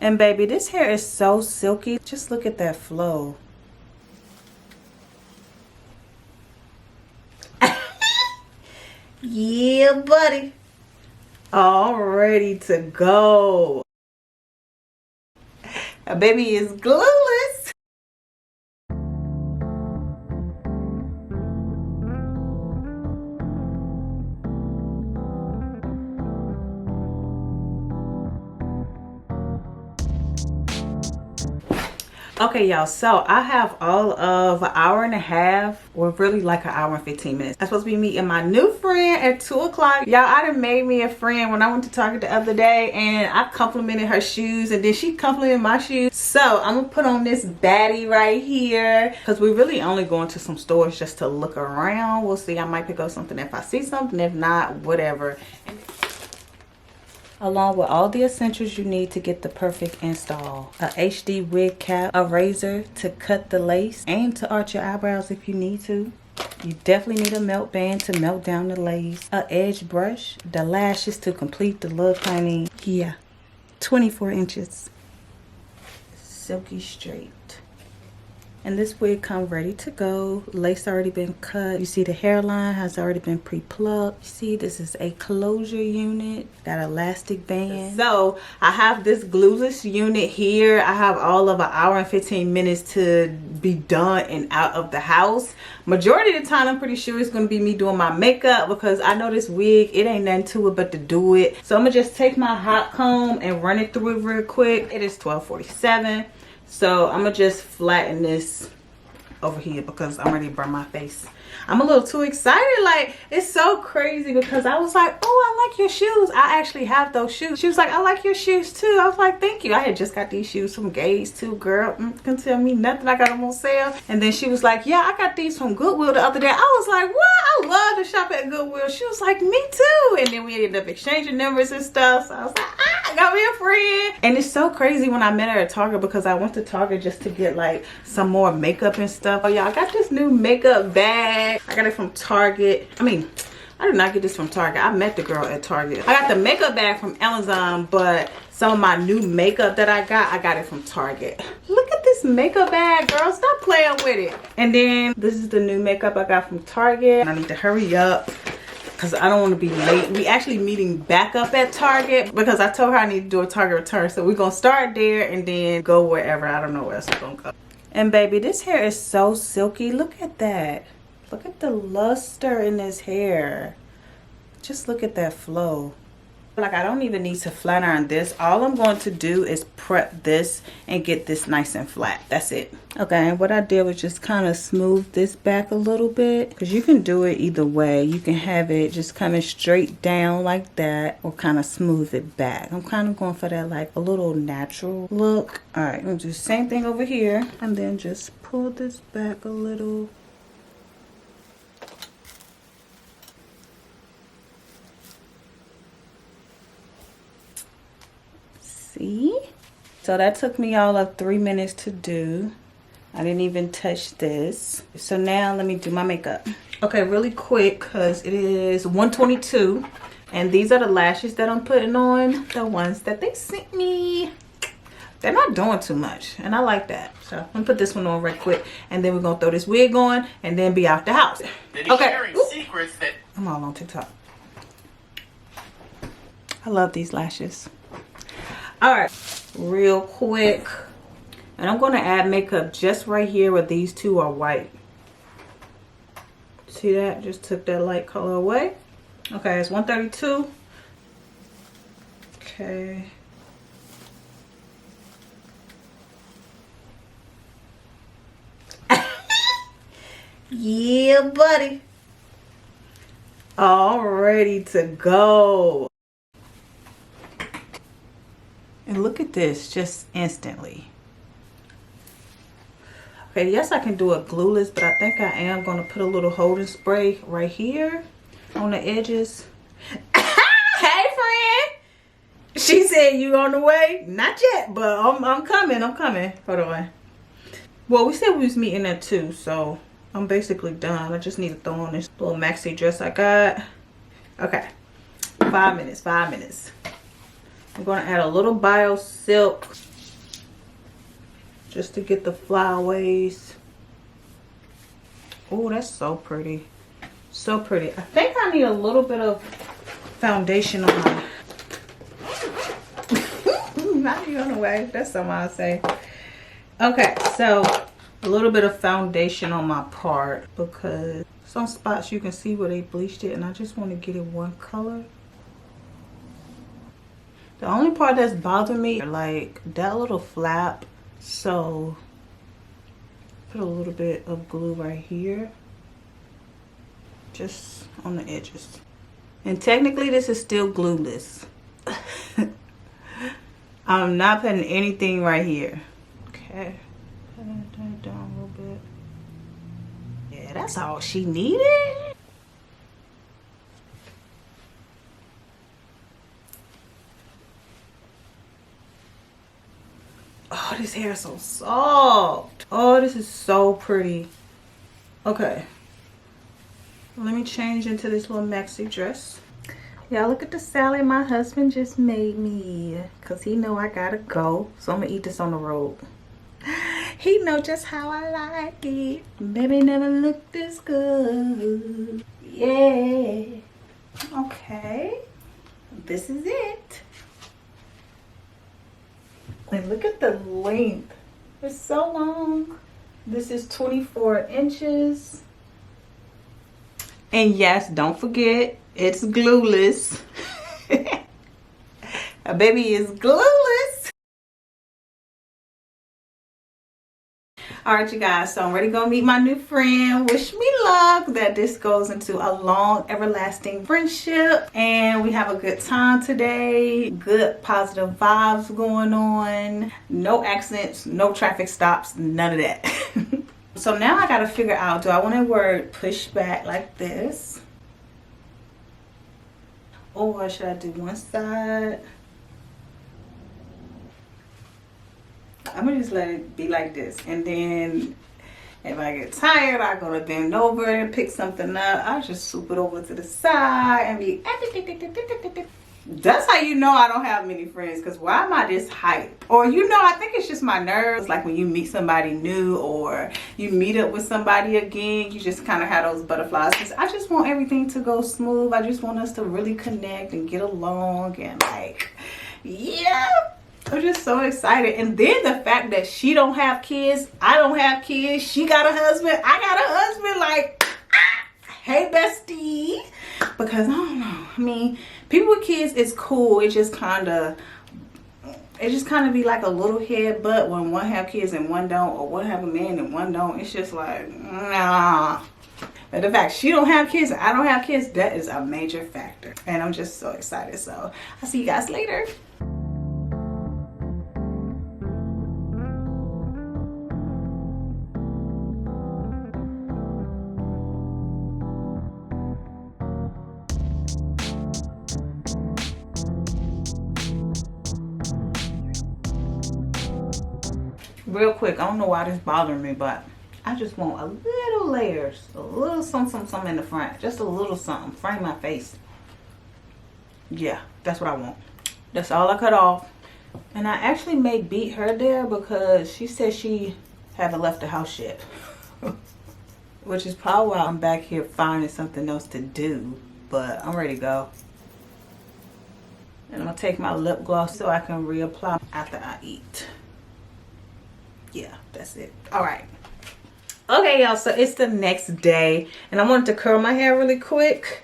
And baby, this hair is so silky. Just look at that flow. Yeah, buddy. All ready to go. A baby is glueless. Okay, y'all, so I have all of an hour and a half, or really like an hour and 15 minutes. I'm supposed to be meeting my new friend at 2 o'clock. Y'all, I done made me a friend when I went to Target the other day, and I complimented her shoes, and then she complimented my shoes. So I'm gonna put on this baddie right here, because we're really only going to some stores just to look around. We'll see. I might pick up something if I see something. If not, whatever. Along with all the essentials you need to get the perfect install: a HD wig cap, a razor to cut the lace and to arch your eyebrows if you need to. You definitely need a melt band to melt down the lace, a edge brush, the lashes to complete the look, honey. Yeah, 24 inches, silky straight. And this wig comes ready to go. Lace already been cut. You see the hairline has already been pre-plucked. You see this is a closure unit. Got elastic band. So I have this glueless unit here. I have all of an hour and 15 minutes to be done and out of the house. Majority of the time I'm pretty sure it's going to be me doing my makeup, because I know this wig, it ain't nothing to it but to do it. So I'm going to just take my hot comb and run it through it real quick. It is 12:47. So I'm gonna just flatten this over here because I'm ready to burn my face. I'm a little too excited. Like, it's so crazy because I was like, oh, I like your shoes. I actually have those shoes. She was like, I like your shoes too. I was like, thank you. I had just got these shoes from Gaze too, girl. Can tell me nothing. I got them on sale. And then she was like, yeah, I got these from Goodwill the other day. I was like, what? I love to shop at Goodwill. She was like, me too. And then we ended up exchanging numbers and stuff. So I was like, I got me a friend. And it's so crazy when I met her at Target, because I went to Target just to get like some more makeup and stuff. Oh, y'all, I got this new makeup bag. I got it from Target. I did not get this from Target. I met the girl at Target. I got the makeup bag from Amazon, but some of my new makeup that I got it from Target. Look at this makeup bag, girl. Stop playing with it. And then this is the new makeup I got from Target. I need to hurry up because I don't want to be late. We actually meeting back up at Target because I told her I need to do a Target return. So we're going to start there and then go wherever. I don't know where else we're going to go. And baby, this hair is so silky. Look at that. Look at the luster in this hair. Just look at that flow. Like, I don't even need to flat iron this. All I'm going to do is prep this and get this nice and flat. That's it. Okay, and what I did was just kind of smooth this back a little bit, because you can do it either way. You can have it just coming straight down like that, or kind of smooth it back. I'm kind of going for that like a little natural look. All right, I'm gonna do the same thing over here, and then just pull this back a little. See? So that took me all of 3 minutes to do. I didn't even touch this. So now let me do my makeup. Okay, really quick, because it is 1:22, and these are the lashes that I'm putting on, the ones that they sent me. They're not doing too much, and I like that. So I'm gonna put this one on right quick, and then we're gonna throw this wig on and then be out the house. Okay. Secrets that I'm all on TikTok. I love these lashes. All right, real quick, and I'm going to add makeup just right here where these two are white. See that? Just took that light color away. Okay, it's 1:32. Okay. Yeah, buddy. All ready to go. And look at this, just instantly. Okay, yes, I can do it glueless, but I think I am going to put a little holding spray right here on the edges. Hey, friend. She said, you on the way? Not yet, but I'm coming. I'm coming. Hold on. Well, we said we was meeting at 2, so I'm basically done. I just need to throw on this little maxi dress I got. Okay. 5 minutes, 5 minutes. I'm going to add a little Bio Silk just to get the flyaways. Oh, that's so pretty. So pretty. I think I need a little bit of foundation on my... Not even on the way. That's something I'll say. Okay, so a little bit of foundation on my part because some spots you can see where they bleached it and I just want to get it one color. The only part that's bothering me, like that little flap, so put a little bit of glue right here, just on the edges. And technically this is still glueless. I'm not putting anything right here. Okay, turn it down a little bit. Yeah, that's all she needed. Oh, this hair is so soft. Oh, this is so pretty. Okay, let me change into this little maxi dress. Y'all, look at the salad my husband just made me, because he know I gotta go, so I'm gonna eat this on the road. He know just how I like it. Baby never looked this good. Yeah. Okay, this is it. And look at the length. It's so long. This is 24 inches. And yes, don't forget, it's glueless. A baby is glueless. Alright, you guys, so I'm ready to go meet my new friend. Wish me luck that this goes into a long, everlasting friendship. And we have a good time today. Good, positive vibes going on. No accidents, no traffic stops, none of that. So now I got to figure out, do I want to wear it pushed back like this? Or should I do one side? I'm going to just let it be like this. And then if I get tired, I go to bend over and pick something up. I just swoop it over to the side and be... That's how you know I don't have many friends, because why am I this hype? Or I think it's just my nerves. Like when you meet somebody new or you meet up with somebody again, you just kind of have those butterflies. Because I just want everything to go smooth. I just want us to really connect and get along and like, yeah. I'm just so excited. And then the fact that she don't have kids, I don't have kids, she got a husband, I got a husband, like, hey bestie. Because I don't know, I mean, people with kids is cool. It just kind of be like a little headbutt when one have kids and one don't, or one have a man and one don't. It's just like, nah. But the fact she don't have kids and I don't have kids, that is a major factor. And I'm just so excited. So I'll see you guys later. Real quick, I don't know why this bothering me, but I just want a little layers, a little something in the front, just a little something, frame my face. Yeah, that's what I want. That's all I cut off. And I actually may beat her there because she said she haven't left the house yet. Which is probably why I'm back here finding something else to do, but I'm ready to go. And I'm gonna take my lip gloss so I can reapply after I eat. Yeah, that's it. All right. Okay, y'all, so it's the next day and I wanted to curl my hair really quick.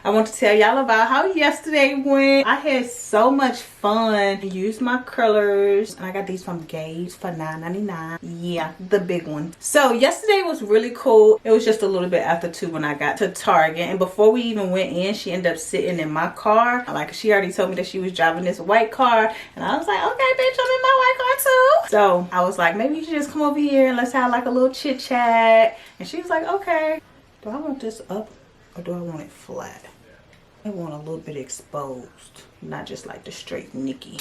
I want to tell y'all about how yesterday went. I had so much fun. I used my curlers and I got these from Gage for $9.99. Yeah, the big one. So yesterday was really cool. It was just a little bit after 2 when I got to Target, and before we even went in, she ended up sitting in my car. Like, she already told me that she was driving this white car, and I was like, okay bitch, I'm in my white car too. So I was like, maybe you should just come over here and let's have like a little chit chat. And she was like, okay. Do I want this up or do I want it flat? I want a little bit exposed, not just like the straight Nikki.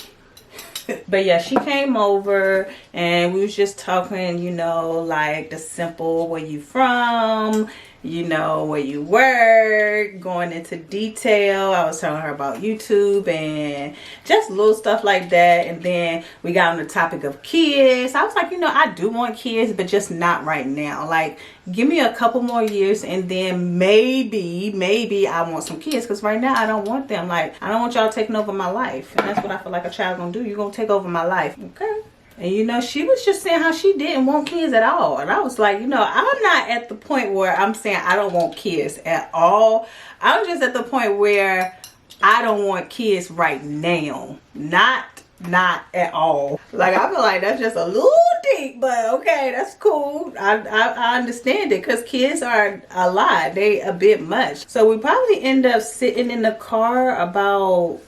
But yeah, she came over and we was just talking, like the simple, where you from, you know, where you work, going into detail. I was telling her about YouTube and just little stuff like that. And then we got on the topic of kids. I was like, you know, I do want kids, but just not right now. Like, give me a couple more years and then maybe I want some kids, because right now I don't want them. Like, I don't want y'all taking over my life, and that's what I feel like a child gonna do. You're gonna take over my life, okay? And you know, she was just saying how she didn't want kids at all, and I was like, you know, I'm not at the point where I'm saying I don't want kids at all. I'm just at the point where I don't want kids right now. Not at all. Like, I feel like that's just a little deep, but okay, that's cool. I understand it, because kids are a lot. They a bit much. So we probably end up sitting in the car about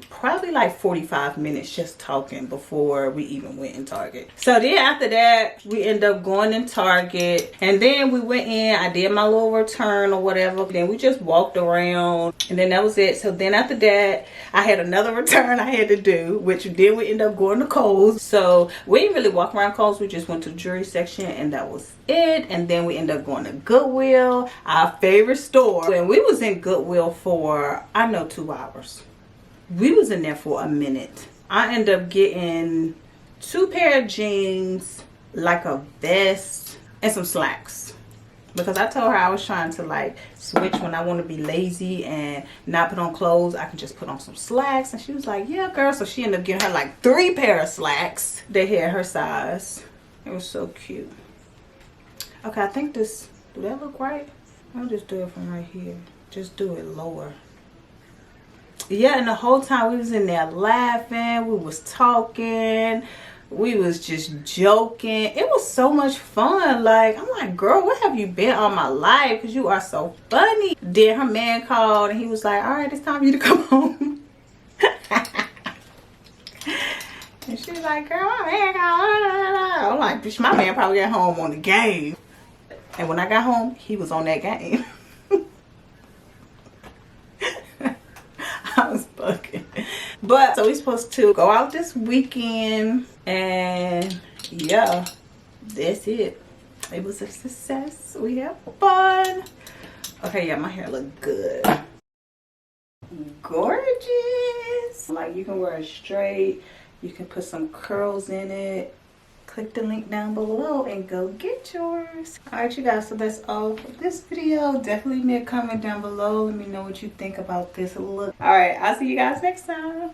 probably like 45 minutes just talking before we even went in Target. So then after that, we end up going in Target, and then we went in. I did my little return or whatever. Then we just walked around, and then that was it. So then after that, I had another return I had to do, which then we ended up going to Kohl's. So we didn't really walk around Kohl's. We just went to the jewelry section, and that was it. And then we ended up going to Goodwill, our favorite store. And we was in Goodwill for, I know, 2 hours. We was in there for a minute. I ended up getting 2 pair of jeans, like a vest, and some slacks. Because I told her I was trying to like switch when I want to be lazy and not put on clothes. I can just put on some slacks. And she was like, yeah, girl. So she ended up getting her like 3 pair of slacks. They had her size. It was so cute. Okay, I think this, do that look right? I'll just do it from right here. Just do it lower. Yeah, and the whole time we was in there laughing, we was talking, we was just joking. It was so much fun. Like, I'm like, girl, where have you been all my life? Because you are so funny. Then her man called, and he was like, all right, it's time for you to come home. And she was like, girl, my man called. I'm like, bitch, my man probably got home on the game. And when I got home, he was on that game. I was bugging. But so we're supposed to go out this weekend, and yeah, that's it. It was a success. We had fun. Okay, yeah, my hair look good. Gorgeous. Like, you can wear it straight, you can put some curls in it. Click the link down below and go get yours. All right, you guys, so that's all for this video. Definitely leave me a comment down below. Let me know what you think about this look. All right, I'll see you guys next time.